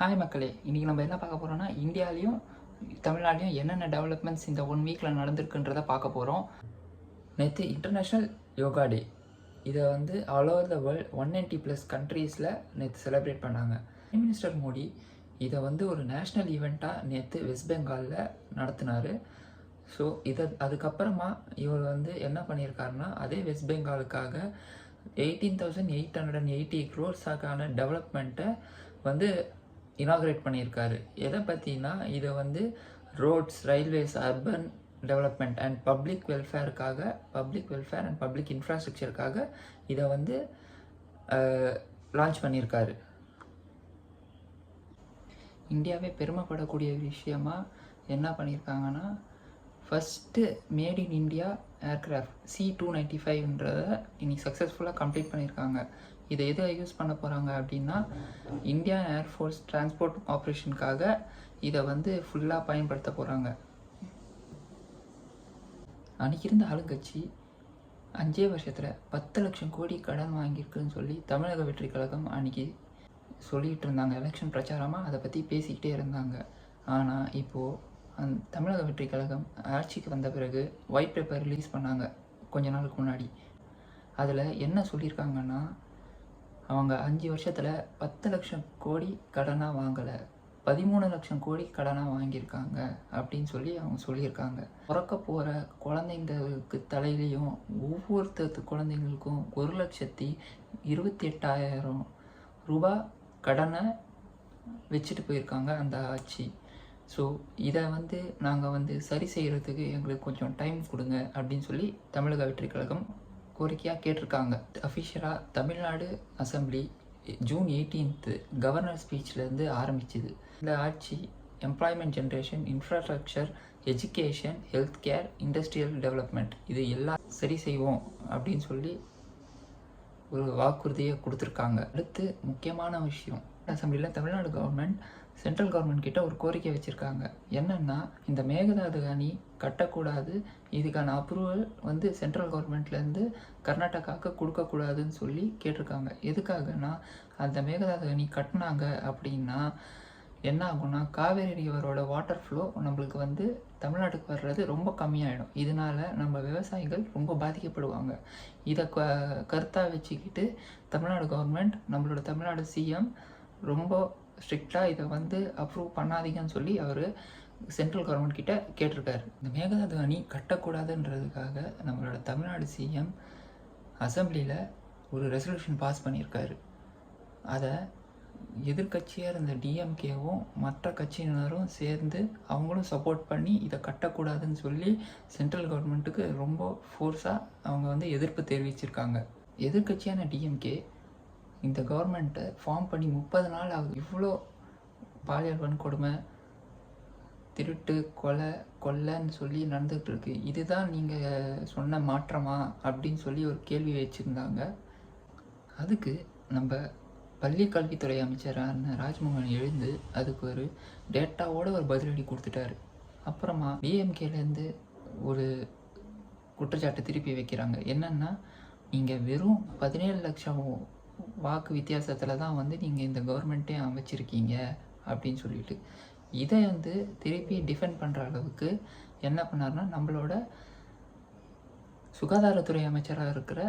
Hi மக்களே, இன்றைக்கி நம்ம என்ன பார்க்க போகிறோம்னா இந்தியாவிலையும் தமிழ்நாட்டிலையும் என்னென்ன டெவலப்மெண்ட்ஸ் இந்த 1 வீக்கில் நடந்திருக்குன்றதை பார்க்க போகிறோம். நேற்று இன்டர்நேஷ்னல் யோகா டே. இதை வந்து ஆல் ஓவர் த வேர்ல்ட் 190+ கண்ட்ரீஸில் நேற்று செலிப்ரேட் பண்ணாங்க. பிரைம் மினிஸ்டர் மோடி இதை வந்து ஒரு நேஷ்னல் ஈவெண்ட்டாக நேற்று வெஸ்ட் பெங்காலில் நடத்தினார். ஸோ அதுக்கப்புறமா இவர் வந்து என்ன பண்ணியிருக்காருன்னா, அதே வெஸ்ட் பெங்காலுக்காக 18,880 crores டெவலப்மெண்ட்டை வந்து இனாக்ரேட் பண்ணியிருக்காரு. எதை பற்றினா, இதை வந்து roads, railways, urban development and public welfare and public இன்ஃப்ராஸ்ட்ரக்சருக்காக இதை வந்து லான்ச் பண்ணியிருக்காரு. இந்தியாவே பெருமைப்படக்கூடிய விஷயமா என்ன பண்ணியிருக்காங்கன்னா, first made in India aircraft C-295ன்றதை இன்னைக்கு சக்ஸஸ்ஃபுல்லாக கம்ப்ளீட் பண்ணியிருக்காங்க. இதை எதை யூஸ் பண்ண போகிறாங்க அப்படின்னா, இந்தியன் ஏர்ஃபோர்ஸ் டிரான்ஸ்போர்ட் ஆப்ரேஷனுக்காக இதை வந்து ஃபுல்லாக பயன்படுத்த போகிறாங்க. அன்றைக்கி இருந்த ஆளுங்கட்சி 5 வருஷத்தில் 10 லட்சம் கோடி கடன் வாங்கியிருக்குன்னு சொல்லி தமிழக வெற்றி கழகம் அன்றைக்கி சொல்லிகிட்டு இருந்தாங்க. எலெக்ஷன் பிரச்சாரமாக அதை பற்றி பேசிக்கிட்டே இருந்தாங்க. ஆனால் இப்போது தமிழக வெற்றி கழகம் ஆட்சிக்கு வந்த பிறகு ஒயிட் பேப்பர் ரிலீஸ் பண்ணாங்க கொஞ்ச நாளுக்கு முன்னாடி. அதில் என்ன சொல்லியிருக்காங்கன்னா, அவங்க 5 வருஷத்தில் 10 லட்சம் கோடி கடனாக வாங்கலை, 13 லட்சம் கோடி கடனாக வாங்கியிருக்காங்க அப்படின்னு சொல்லி அவங்க சொல்லியிருக்காங்க. பிறக்க போகிற குழந்தைங்களுக்கு தலையிலையும் ஒவ்வொருத்தர் குழந்தைங்களுக்கும் 1,28,000 ரூபாய் கடனை வச்சுட்டு போயிருக்காங்க அந்த ஆட்சி. ஸோ இதை வந்து நாங்கள் வந்து சரி செய்கிறதுக்கு எங்களுக்கு கொஞ்சம் டைம் கொடுங்க அப்படின்னு சொல்லி தமிழக வெற்றி கழகம் கோரிக்கையாக கேட்டிருக்காங்க. அஃபிஷியலாக தமிழ்நாடு அசம்பிளி June 18 கவர்னர் ஸ்பீச்லேருந்து ஆரம்பிச்சுது. இந்த ஆட்சி employment generation, infrastructure, education, health care, industrial development இது எல்லாம் சரி செய்வோம் அப்படின்னு சொல்லி ஒரு வாக்குறுதியை கொடுத்துருக்காங்க. அடுத்து முக்கியமான விஷயம், அசம்பிளியில் தமிழ்நாடு கவர்மெண்ட் சென்ட்ரல் கவர்மெண்ட் கிட்ட ஒரு கோரிக்கை வச்சுருக்காங்க. என்னென்னா, இந்த மேகதாது அணை கட்டக்கூடாது, இதுக்கான அப்ரூவல் வந்து சென்ட்ரல் கவர்மெண்ட்லேருந்து கர்நாடகாவுக்கு கொடுக்கக்கூடாதுன்னு சொல்லி கேட்டிருக்காங்க. எதுக்காகனா, அந்த மேகதாது அணை கட்டினாங்க அப்படின்னா என்ன ஆகும்னா, காவேரி ரிவரோட வாட்டர் ஃப்ளோ நம்மளுக்கு வந்து தமிழ்நாட்டுக்கு வர்றது ரொம்ப கம்மியாயிடும். இதனால் நம்ம விவசாயிகள் ரொம்ப பாதிக்கப்படுவாங்க. இதை கருத்தாக வச்சுக்கிட்டு தமிழ்நாடு கவர்மெண்ட், நம்மளோட தமிழ்நாடு சிஎம் ரொம்ப ஸ்ட்ரிக்டாக இதை வந்து அப்ரூவ் பண்ணாதீங்கன்னு சொல்லி அவர் சென்ட்ரல் கவர்மெண்ட் கிட்ட கேட்டிருக்காரு. இந்த மேகதாது அணை கட்டக்கூடாதுன்றதுக்காக நம்மளோட தமிழ்நாடு சிஎம் அசம்பிளியில் ஒரு ரெசல்யூஷன் பாஸ் பண்ணியிருக்காரு. அதை எதிர்கட்சியாக இருந்த டிஎம்கேவும் மற்ற கட்சியினரும் சேர்ந்து அவங்களும் சப்போர்ட் பண்ணி இதை கட்டக்கூடாதுன்னு சொல்லி சென்ட்ரல் கவர்மெண்ட்டுக்கு ரொம்ப ஃபோர்ஸாக அவங்க வந்து எதிர்ப்பு தெரிவிச்சிருக்காங்க. எதிர்கட்சியான டிஎம்கே இந்த கவர்மெண்ட்டை ஃபார்ம் பண்ணி 30 நாள் ஆகுது. இவ்வளோ பாலியல் வன்கொடுமை, திருட்டு, கொலைன்னு சொல்லி நடந்துகிட்டு இருக்கு. இதுதான் நீங்கள் சொன்ன மாற்றமா அப்படின்னு சொல்லி ஒரு கேள்வி வச்சுருந்தாங்க. அதுக்கு நம்ம பள்ளி கல்வித்துறை அமைச்சரான ராஜ்மோகன் எழுந்து அதுக்கு ஒரு டேட்டாவோட ஒரு பதிலடி கொடுத்துட்டாரு. அப்புறமா டிஎம்கேலேருந்து ஒரு குற்றச்சாட்டு திருப்பி வைக்கிறாங்க. என்னென்னா, நீங்கள் வெறும் 17 லட்சம் வாக்கு வித்தியாசத்தில் தான் வந்து நீங்கள் இந்த கவர்மெண்ட்டே அமைச்சிருக்கீங்க அப்படின்னு சொல்லிட்டு இதை வந்து திருப்பி டிஃபெண்ட் பண்ணுற அளவுக்கு என்ன பண்ணார்னா, நம்மளோட சுகாதாரத்துறை அமைச்சராக இருக்கிற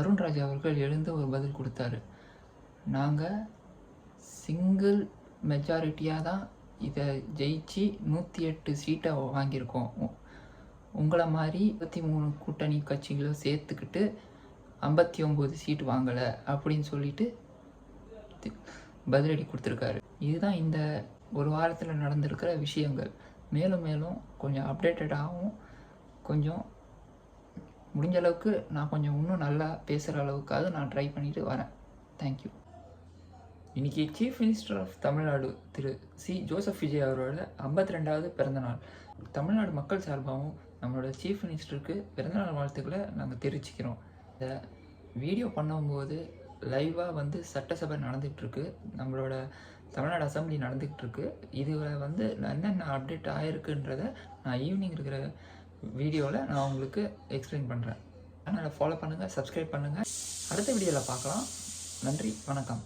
அருண்ராஜ் அவர்கள் எழுந்து ஒரு பதில் கொடுத்தாரு. நாங்கள் சிங்கிள் மெஜாரிட்டியாக தான் இதை ஜெயிச்சு 108 சீட்டை வாங்கியிருக்கோம். உங்களை மாதிரி 23 கூட்டணி கட்சிகளும் சேர்த்துக்கிட்டு 59 சீட்டு வாங்கலை அப்படின்னு சொல்லிட்டு பதிலடி கொடுத்துருக்காரு. இதுதான் இந்த ஒரு வாரத்தில் நடந்திருக்கிற விஷயங்கள். மேலும் கொஞ்சம் அப்டேட்டடாகவும் கொஞ்சம் முடிஞ்ச அளவுக்கு நான் கொஞ்சம் இன்னும் நல்லா பேசுகிற அளவுக்காவது நான் ட்ரை பண்ணிட்டு வரேன். தேங்க்யூ. இன்றைக்கி சீஃப் மினிஸ்டர் ஆஃப் தமிழ்நாடு திரு சி. ஜோசப் விஜய் அவரோட 52வது பிறந்தநாள். தமிழ்நாடு மக்கள் சார்பாகவும் நம்மளோட சீஃப் மினிஸ்டருக்கு பிறந்தநாள் வாழ்த்துக்களை நாங்கள் தெரிவிச்சுக்கிறோம். இந்த வீடியோ பண்ணும்போது லைவாக வந்து சட்டசபை நடந்துகிட்ருக்கு, நம்மளோட தமிழ்நாடு அசம்பிளி நடந்துகிட்ருக்கு. இதில் வந்து என்னென்ன அப்டேட் ஆகிருக்குன்றதை நான் ஈவினிங் இருக்கிற வீடியோவில் நான் உங்களுக்கு எக்ஸ்பிளைன் பண்ணுறேன். அதனால் ஃபாலோ பண்ணுங்கள், சப்ஸ்கிரைப் பண்ணுங்கள். அடுத்த வீடியோவில் பார்க்கலாம். நன்றி, வணக்கம்.